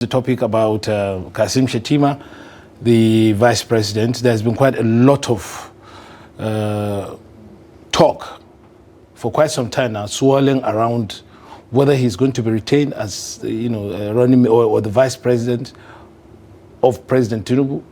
The topic about Kashim Shettima, the vice president. There's been quite a lot of talk for quite some time now, swirling around whether he's going to be retained as, running or the vice president of President Tinubu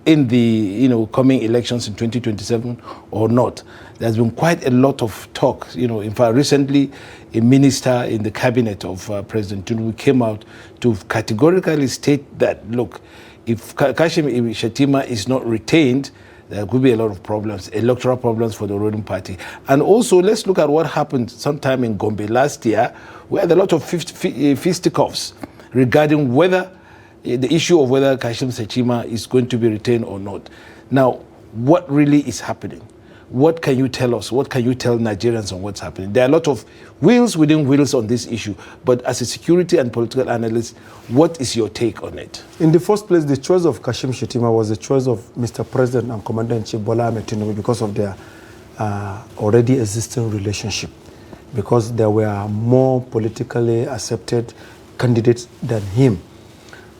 in the coming elections in 2027 or not. There's been quite a lot of talk. In fact, recently a minister in the cabinet of President Tinubu came out to categorically state that, look, if Kashim Shettima is not retained, there could be a lot of problems, electoral problems for the ruling party. And also, let's look at what happened sometime in Gombe last year. We had a lot of fisticuffs regarding whether the issue of whether Kashim Shettima is going to be retained or not. Now, what really is happening? What can you tell us? What can you tell Nigerians on what's happening? There are a lot of wheels within wheels on this issue, but as a security and political analyst, what is your take on it? In the first place, the choice of Kashim Shettima was the choice of Mr. President and Commander-in-Chief Bola Ahmed Tinubu because of their already existing relationship, because there were more politically accepted candidates than him.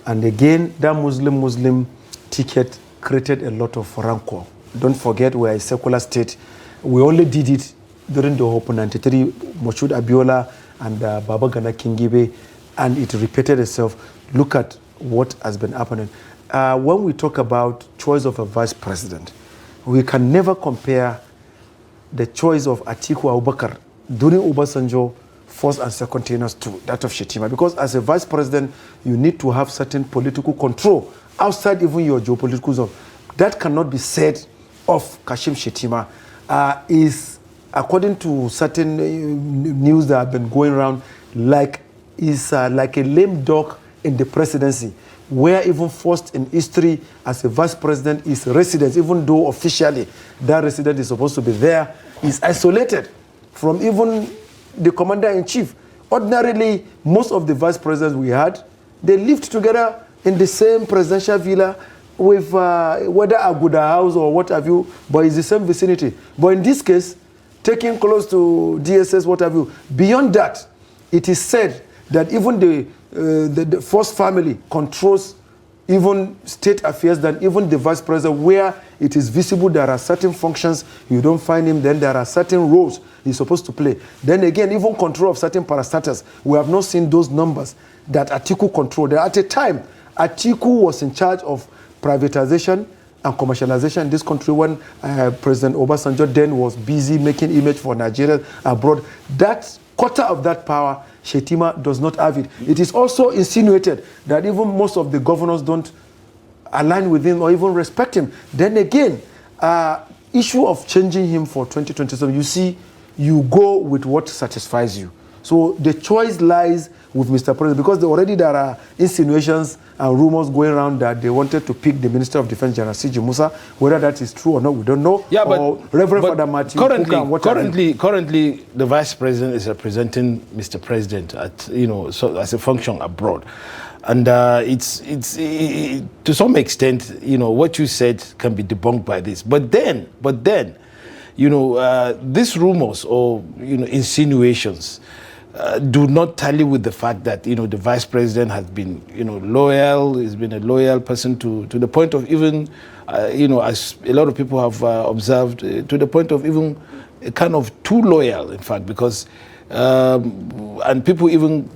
And again, that Muslim ticket created a lot of rancor. Don't forget, we're a secular state. We only did it during the Open 93, Moshood Abiola and Baba Gana Kingibe, and it repeated itself. Look at what has been happening. When we talk about choice of a vice president, we can never compare the choice of Atiku Abubakar during Obasanjo first and second tenures to that of Shettima, because as a vice president, you need to have certain political control outside even your geopolitical zone. That cannot be said of Kashim Shettima. Is, according to certain news that have been going around, like a lame dog in the presidency, where even first in history as a vice president is resident, even though officially that resident is supposed to be there, is isolated from even the commander-in-chief. Ordinarily, most of the vice presidents we had, they lived together in the same presidential villa with whether Aguda House or what have you, but it's the same vicinity. But in this case, taking close to DSS, what have you, beyond that, it is said that even the first family controls even state affairs than even the vice president, where it is visible there are certain functions, you don't find him, then there are certain roles he's supposed to play. Then again, even control of certain parastatals. We have not seen those numbers that Atiku controlled. At a time, Atiku was in charge of privatization and commercialization in this country when President Obasanjo then was busy making image for Nigeria abroad. That quarter of that power, Shettima does not have it. It is also insinuated that even most of the governors don't align with him or even respect him. Then again, issue of changing him for 2027, you see, you go with what satisfies you. So the choice lies with Mr. President, because there are insinuations and rumors going around that they wanted to pick the Minister of Defense, General C.G. Musa. Whether that is true or not, we don't know. Yeah, or Reverend Father Matthew currently, the Vice President is representing Mr. President at as a function abroad, and it's to some extent, what you said can be debunked by this. But then, these rumors or insinuations do not tally with the fact that the vice president has been loyal. He's been a loyal person to the point of even as a lot of people have observed, to the point of even kind of too loyal, in fact, because and people even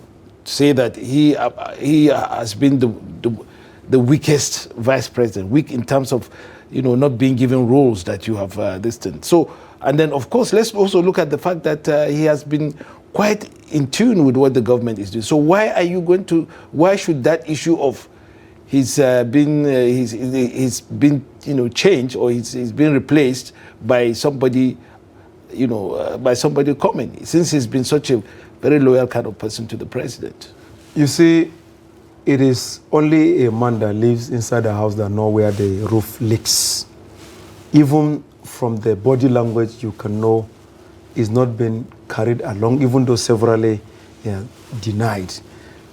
say that he has been the weakest vice president, weak in terms of not being given roles that you have this thing. So, and then of course let's also look at the fact that he has been quite in tune with what the government is doing. So why should that issue of he's been changed, or he's been replaced by somebody coming, since he's been such a very loyal kind of person to the president? You see, it is only a man that lives inside the house that knows where the roof leaks. Even from the body language, you can know it's not been carried along, even though severally denied.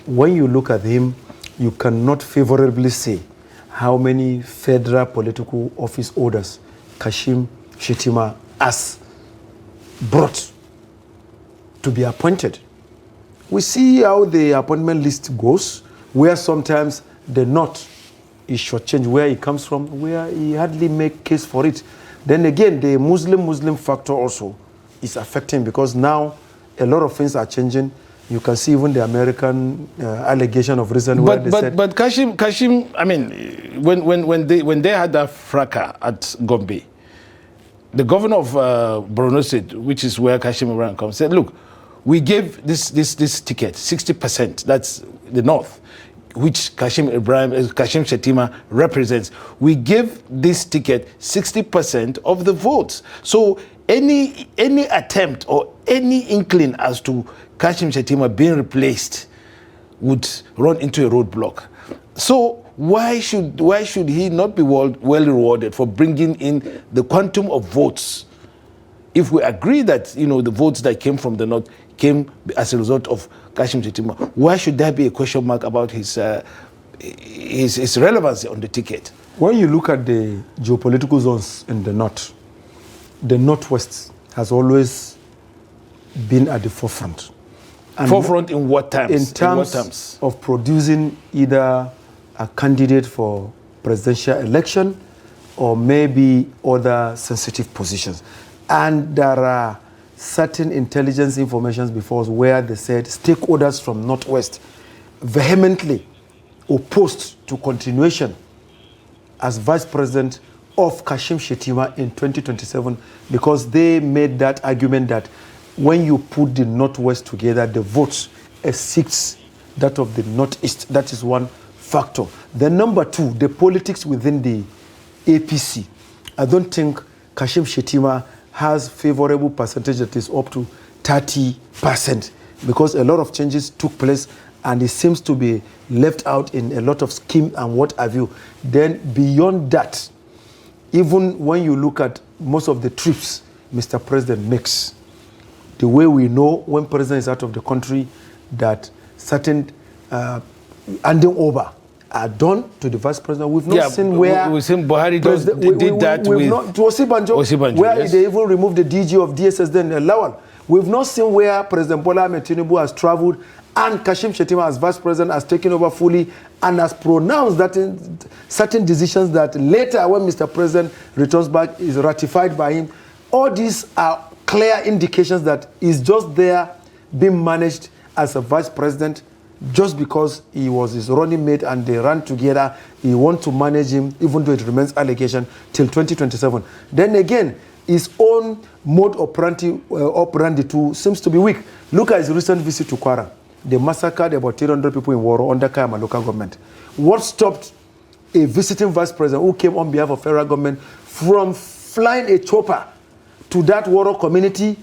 When you look at him, you cannot favorably say how many federal political office orders Kashim Shettima has brought to be appointed. We see how the appointment list goes. where sometimes the North is shortchanged where he comes from, where he hardly make case for it. Then again, the Muslim factor also is affecting, because now a lot of things are changing. You can see even the American allegation of recent where they said... But Kashim, I mean, when they had that fracas at Gombe, the governor of Borno State, which is where Kashim Ibrahim comes, said, look, we gave this ticket, 60%, that's the North, which Kashim Shettima represents. We give this ticket 60% of the votes. So any attempt or any inkling as to Kashim Shettima being replaced would run into a roadblock. So why should he not be well rewarded for bringing in the quantum of votes? If we agree that the votes that came from the North came as a result of Kashim Shettima, why should there be a question mark about his relevancy on the ticket? When you look at the geopolitical zones in the North, the Northwest has always been at the forefront. And forefront in what terms? In terms of producing either a candidate for presidential election or maybe other sensitive positions. And there are certain intelligence informations before us where they said stakeholders from Northwest vehemently opposed to continuation as vice president of Kashim Shettima in 2027, because they made that argument that when you put the Northwest together, the votes exceeds that of the Northeast. That is one factor. Then number two, the politics within the APC. I don't think Kashim Shettima has favorable percentage that is up to 30%, because a lot of changes took place and it seems to be left out in a lot of scheme and what have you. Then beyond that, even when you look at most of the trips Mr. President makes, the way we know when President is out of the country that certain handing over are done to the Vice President. We've not seen where... We've seen Buhari did that with... To Osibanjo, where yes, they even removed the DG of DSS then, Lawal. We've not seen where President Bola Ahmed Tinubu has traveled and Kashim Shettima as Vice President has taken over fully and has pronounced that in certain decisions that later when Mr. President returns back is ratified by him. All these are clear indications that he's just there being managed as a Vice President just because he was his running mate and they ran together. He wants to manage him, even though it remains allegation, till 2027. Then again, his own mode operandi too seems to be weak. Look at his recent visit to Kwara. They massacred about 300 people in Woro under Kayama local government. What stopped a visiting vice president who came on behalf of federal government from flying a chopper to that Woro community,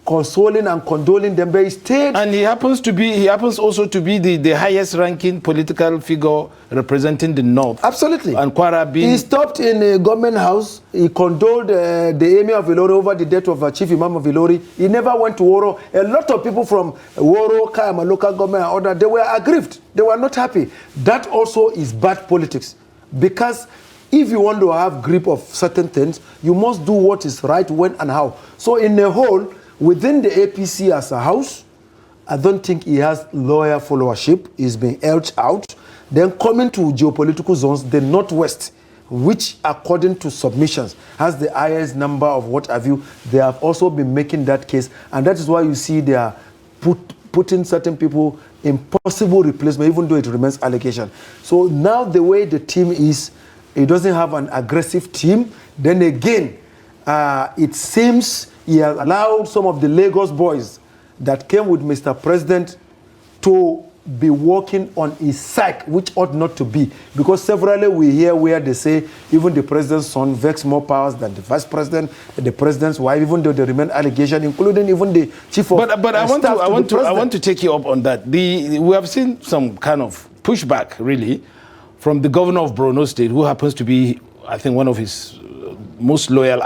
consoling and condoling them? But he stayed. And he happens also to be the highest ranking political figure representing the North. Absolutely. And Kwara being... He stopped in a government house. He condoled the Emir of Ilori over the death of Chief Imam of Ilori. He never went to Woro. A lot of people from Woro, Kayama local government and other, they were aggrieved. They were not happy. That also is bad politics. Because if you want to have grip of certain things, you must do what is right, when and how. So in a whole, within the APC as a house, I don't think he has loyal followership. He's been held out. Then coming to geopolitical zones, the Northwest, which according to submissions has the highest number of what have you, they have also been making that case. And that is why you see they are putting certain people in possible replacement, even though it remains allegation. So now the way the team is, it doesn't have an aggressive team. Then again, it seems he has allowed some of the Lagos boys that came with Mr. President to be working on his side, which ought not to be. Because severally we hear where they say even the president's son vex more powers than the vice president, the president's wife, even though they remain allegation, including even the chief of but I want to take you up on that. We have seen some kind of pushback, really, from the governor of Borno State, who happens to be, I think, one of his most loyal,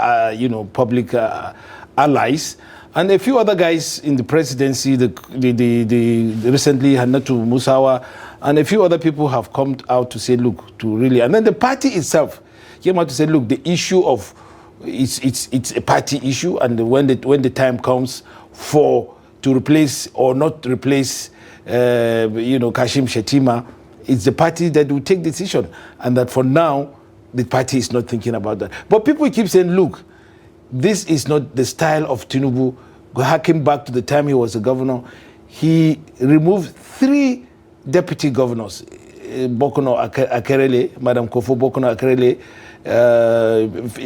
public allies, and a few other guys in the presidency, the recently Hannatu Musawa, and a few other people have come out to say, look, and then the party itself came out to say, look, the issue of it's a party issue, and when the time comes to replace or not replace, Kashim Shettima, it's the party that will take decision, and that for now, the party is not thinking about that. But people keep saying, look, this is not the style of Tinubu. Harking back to the time he was a governor, he removed 3 deputy governors, Bokono Akerele, Madam Kofo Bokono Akerele,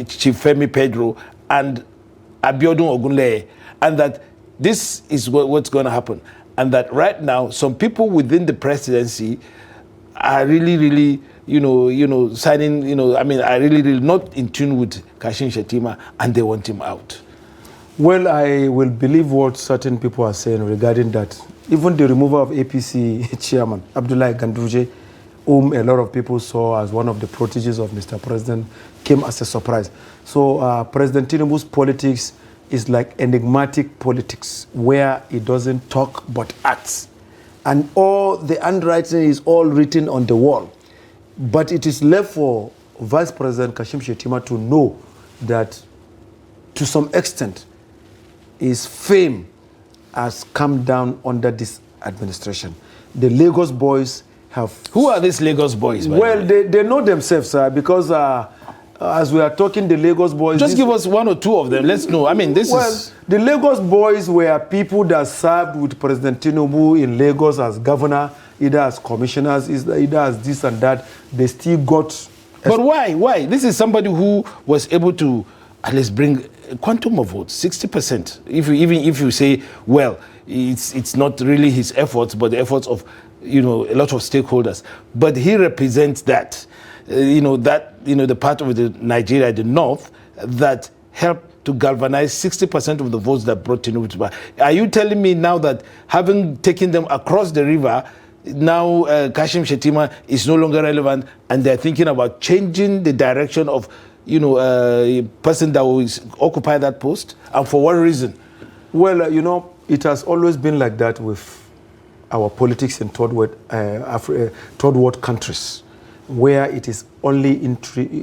Chief Femi Pedro, and Abiodun Ogunleye, and that this is what's going to happen. And that right now, some people within the presidency are really, signing, are really not in tune with Kashim Shettima, and they want him out. Well, I will believe what certain people are saying regarding that. Even the removal of APC chairman, Abdullahi Ganduje, whom a lot of people saw as one of the proteges of Mr. President, came as a surprise. So President Tinubu's politics is like enigmatic politics, where he doesn't talk but acts. And all the handwriting is all written on the wall. But it is left for Vice President Kashim Shettima to know that, to some extent, his fame has come down under this administration. The Lagos boys have... Who are these Lagos boys? Well, they know themselves, because as we are talking, the Lagos boys... Just give us 1 or 2 of them. Let's know. I mean, the Lagos boys were people that served with President Tinubu in Lagos as governor, either as commissioners, either as this and that. They still got... But why? Why? This is somebody who was able to at least bring a quantum of votes, 60%. Even if you say, well, it's not really his efforts, but the efforts of, a lot of stakeholders. But he represents that, the part of the Nigeria, the north, that helped to galvanize 60% of the votes that brought Tinubu to power. Are you telling me now that having taken them across the river, now Kashim Shettima is no longer relevant, and they're thinking about changing the direction of a person that will occupy that post? And for what reason? Well, it has always been like that with our politics in third world countries, where it is only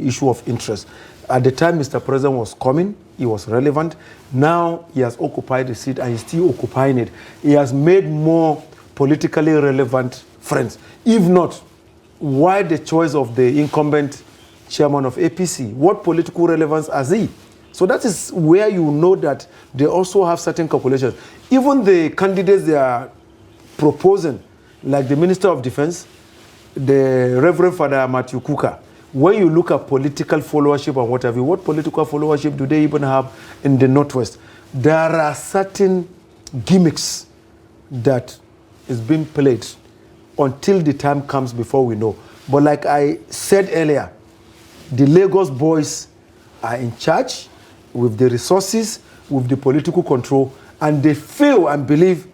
issue of interest. At the time Mr. President was coming, he was relevant. Now he has occupied the seat and he's still occupying it. He has made more politically relevant friends. If not, why the choice of the incumbent chairman of APC? What political relevance has he? So that is where you know that they also have certain calculations. Even the candidates they are proposing, like the Minister of Defense, the Reverend Father Matthew Kuka, when you look at political followership and whatever, what political followership do they even have in the Northwest? There are certain gimmicks that is being played until the time comes before we know. But like I said earlier, the Lagos boys are in charge with the resources, with the political control, and they feel and believe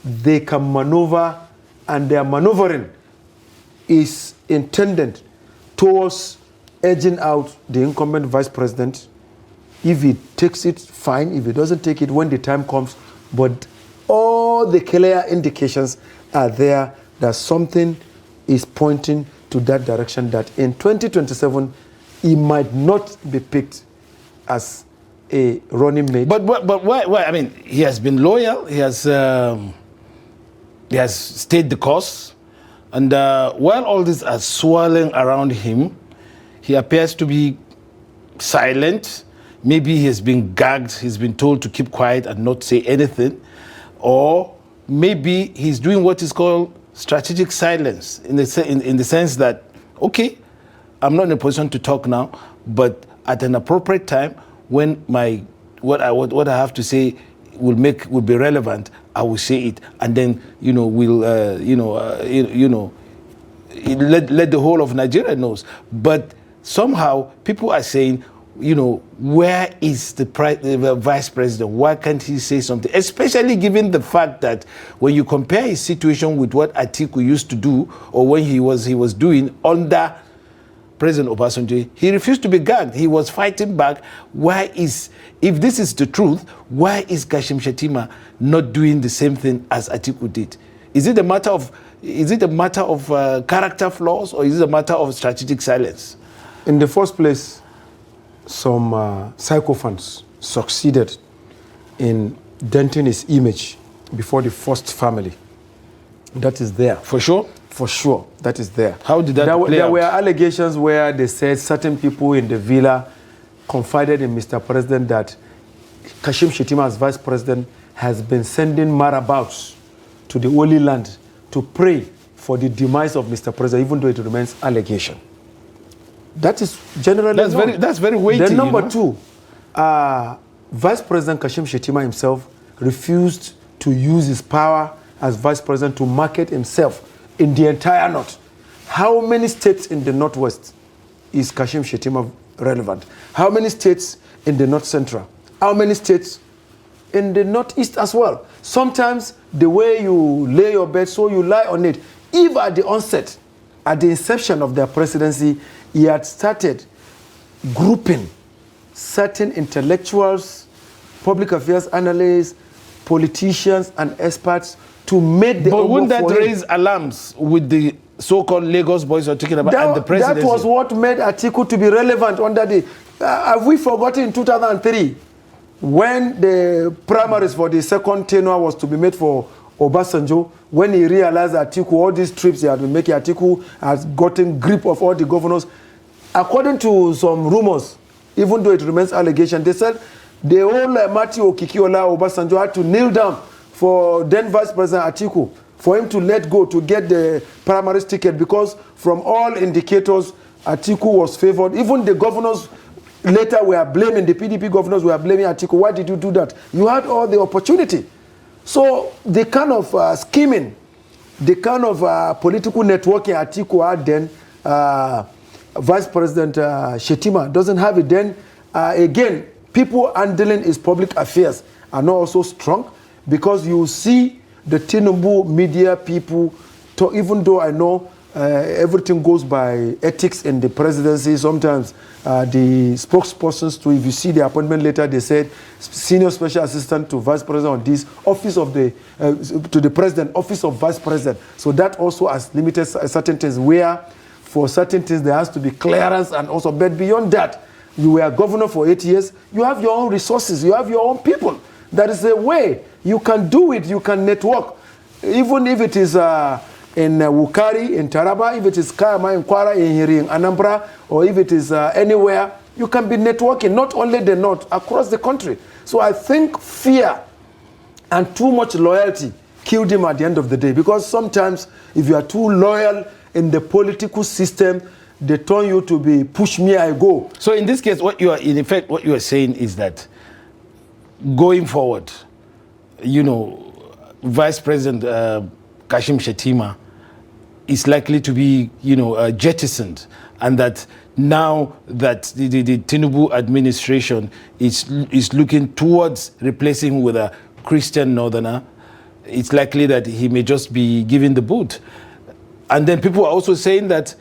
they can maneuver, and their maneuvering is intended towards edging out the incumbent vice president. If he takes it, fine. If he doesn't take it, when the time comes. But all the clear indications are there that something is pointing to that direction, that in 2027, he might not be picked as a running mate. But why? I mean, he has been loyal. He has stayed the course. And while all this are swirling around him, he appears to be silent. Maybe he has been gagged. He's been told to keep quiet and not say anything. Or maybe he's doing what is called strategic silence, in the sense that, okay, I'm not in a position to talk now, but at an appropriate time, when what I have to say will be relevant, I will say it, and then we'll let the whole of Nigeria knows. But somehow people are saying, where is the vice president? Why can't he say something? Especially given the fact that when you compare his situation with what Atiku used to do, or when he was doing under President Obasanjo, he refused to be gagged. He was fighting back. If this is the truth, why is Kashim Shettima not doing the same thing as Atiku did? Is it a matter of character flaws, or is it a matter of strategic silence? In the first place, some sycophants succeeded in denting his image before the first family. That is there. For sure? for sure. That is there. How did that play There out? were allegations where they said certain people in the villa confided in Mr. President that Kashim Shettima, as vice president, has been sending marabouts to the Holy Land to pray for the demise of Mr. President, even though it remains allegation. That is generally that's very weighty. Then number two, Vice President Kashim Shettima himself refused to use his power as vice president to market himself in the entire north. How many states in the northwest is Kashim Shettima relevant? How many states in the north central? How many states in the northeast as well? Sometimes the way you lay your bed, so you lie on it. If at the onset, at the inception of their presidency, he had started grouping certain intellectuals, public affairs analysts, politicians, and experts to make the. But wouldn't that raise alarms with the so-called Lagos boys are talking about and the presidency? That was what made Atiku to be relevant under the. Have we forgotten in 2003 when the primaries for the second tenure was to be made for Obasanjo? When he realized Atiku, all these trips he had been making, Atiku has gotten grip of all the governors. According to some rumors, even though it remains allegation, they said the whole Matthew Okikiola Obasanjo had to kneel down for then Vice President Atiku for him to let go to get the primaries ticket, because from all indicators, Atiku was favored. Even the governors later were blaming, the PDP governors were blaming Atiku. Why did you do that? You had all the opportunity. So the kind of scheming, the kind of political networking Atiku had then, Vice President Shettima doesn't have it then. Again, people handling his public affairs are not also strong, because you see the Tinubu media people, even though I know everything goes by ethics in the presidency, sometimes the spokespersons too, if you see the appointment letter, they said senior special assistant to vice president on this, office of the, to the president, office of vice president. So that also has limited certain things, where for certain things there has to be clearance and also, but beyond that, you were governor for 8 years, you have your own resources, you have your own people. That is a way you can do it, you can network. Even if it is in Wukari, in Taraba, if it is Kayama, in Kwara, in Hiri, in Anambra, or if it is anywhere, you can be networking, not only the north, across the country. So I think fear and too much loyalty killed him at the end of the day, because sometimes if you are too loyal in the political system, they turn you to be push me, I go. So in this case, what you are, in effect, what you are saying is that going forward, you know, Vice President Kashim Shettima is likely to be, you know, jettisoned, and that now that the Tinubu administration is looking towards replacing him with a Christian northerner, it's likely that he may just be given the boot. And then people are also saying that,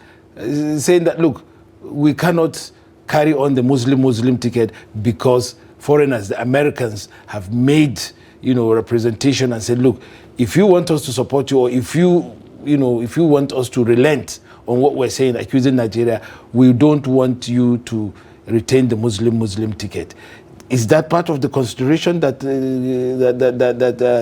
look, we cannot carry on the Muslim ticket because foreigners, the Americans, have made, you know, representation and said, look, if you want us to support you, or if you want us to relent on what we're saying, accusing Nigeria, we don't want you to retain the Muslim ticket. Is that part of the consideration that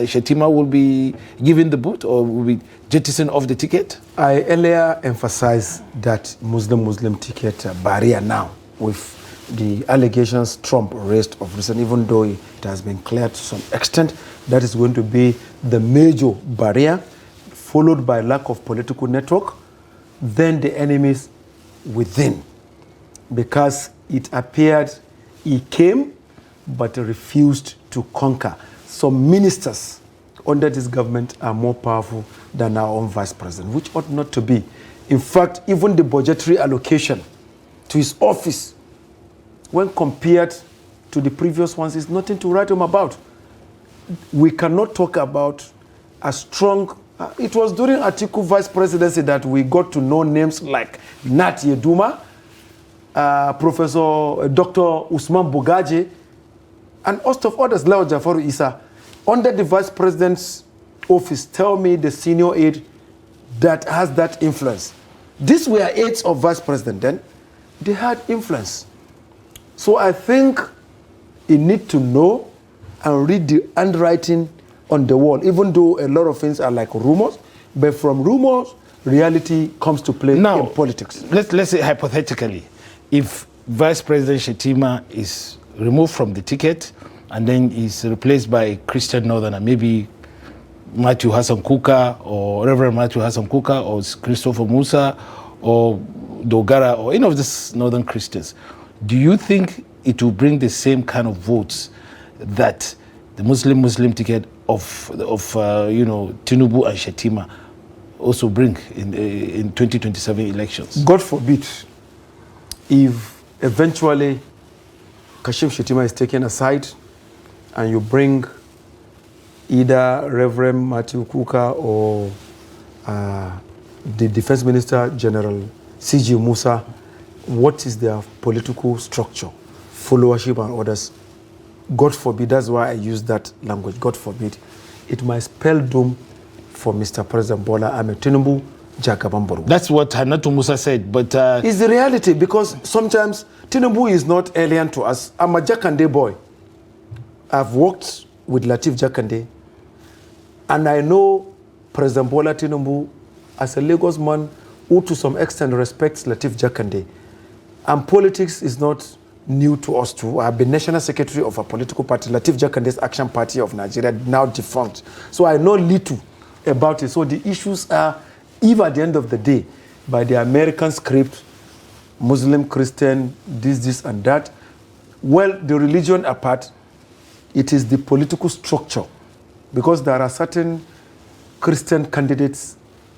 Shettima will be given the boot, or will be jettisoned off the ticket? I earlier emphasized that Muslim ticket barrier now, with the allegations Trump raised of recent, even though it has been cleared to some extent, that is going to be the major barrier, followed by lack of political network, then the enemies within, because it appeared he came but refused to conquer. Some ministers under this government are more powerful than our own vice president, which ought not to be. In fact, even the budgetary allocation to his office, when compared to the previous ones, is nothing to write home about. We cannot talk about a strong... it was during Atiku vice presidency that we got to know names like Nat Yeduma, Professor Dr. Usman Bogaje, and host of others, Lao Jafaru Issa, under the vice president's office. Tell me the senior aide that has that influence. These were aides of vice president then. They had influence. So I think you need to know and read the handwriting on the wall, even though a lot of things are like rumors. But from rumors reality comes to play now, in politics. Let's say hypothetically, if Vice President Shettima is removed from the ticket and then is replaced by Christian Northerner, maybe Matthew Hassan Kuka or Reverend Matthew Hassan Kuka or Christopher Musa or Dogara or any of these Northern Christians, do you think it will bring the same kind of votes that the Muslim ticket of Tinubu and Shettima also bring in 2027 elections? God forbid, if eventually Kashim Shettima is taken aside and you bring either Reverend Matthew Kuka or the Defense Minister General C.G. Musa, what is their political structure, followership and others? God forbid, that's why I use that language, God forbid, it might spell doom for Mr. President Bola Ahmed Tinubu, Jagabamboru. That's what Hannatu Musa said, but... it's the reality, because sometimes Tinubu is not alien to us. I'm a Jakande boy. I've worked with Lateef Jakande, and I know President Bola Tinubu as a Lagos man who to some extent respects Lateef Jakande. And politics is not new to us too. I've been national secretary of a political party, Lateef Jakande's Action Party of Nigeria, now defunct. So I know little about it. So the issues are, if at the end of the day, by the American script, Muslim, Christian, this and that, well, the religion apart, it is the political structure. Because there are certain Christian candidates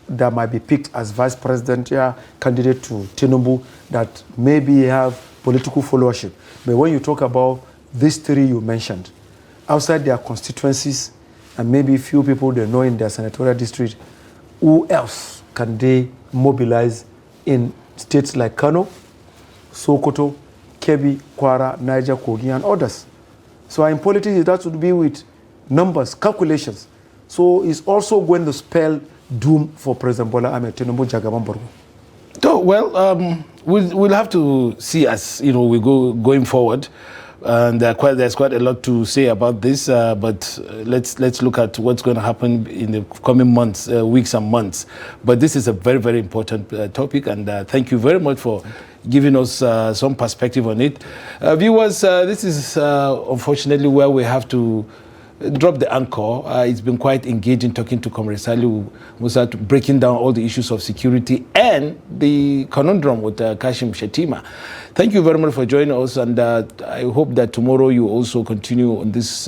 that might be picked as vice presidential candidate to Tinubu that maybe have political followership. But when you talk about these three you mentioned, outside their constituencies, and maybe few people they know in their senatorial district, who else can they mobilize in states like Kano, Sokoto, Kebbi, Kwara, Niger, Kogi, and others? So in politics, that would be with numbers, calculations. So it's also going to spell doom for President Bola Ahmed Tinubu, Jagabamboru. So, well, we'll have to see as we going forward, and there's quite a lot to say about this. But let's look at what's going to happen in the coming months, weeks and months. But this is a very, very important topic, and thank you very much for giving us some perspective on it. Viewers, this is unfortunately where we have to drop the anchor. It's been quite engaging talking to Comrade Salihu Musa, breaking down all the issues of security and the conundrum with Kashim Shettima. Thank you very much for joining us, and I hope that tomorrow you also continue on this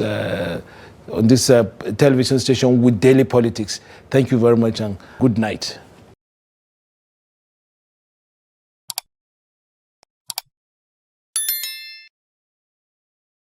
television station with Daily Politics. Thank you very much and good night.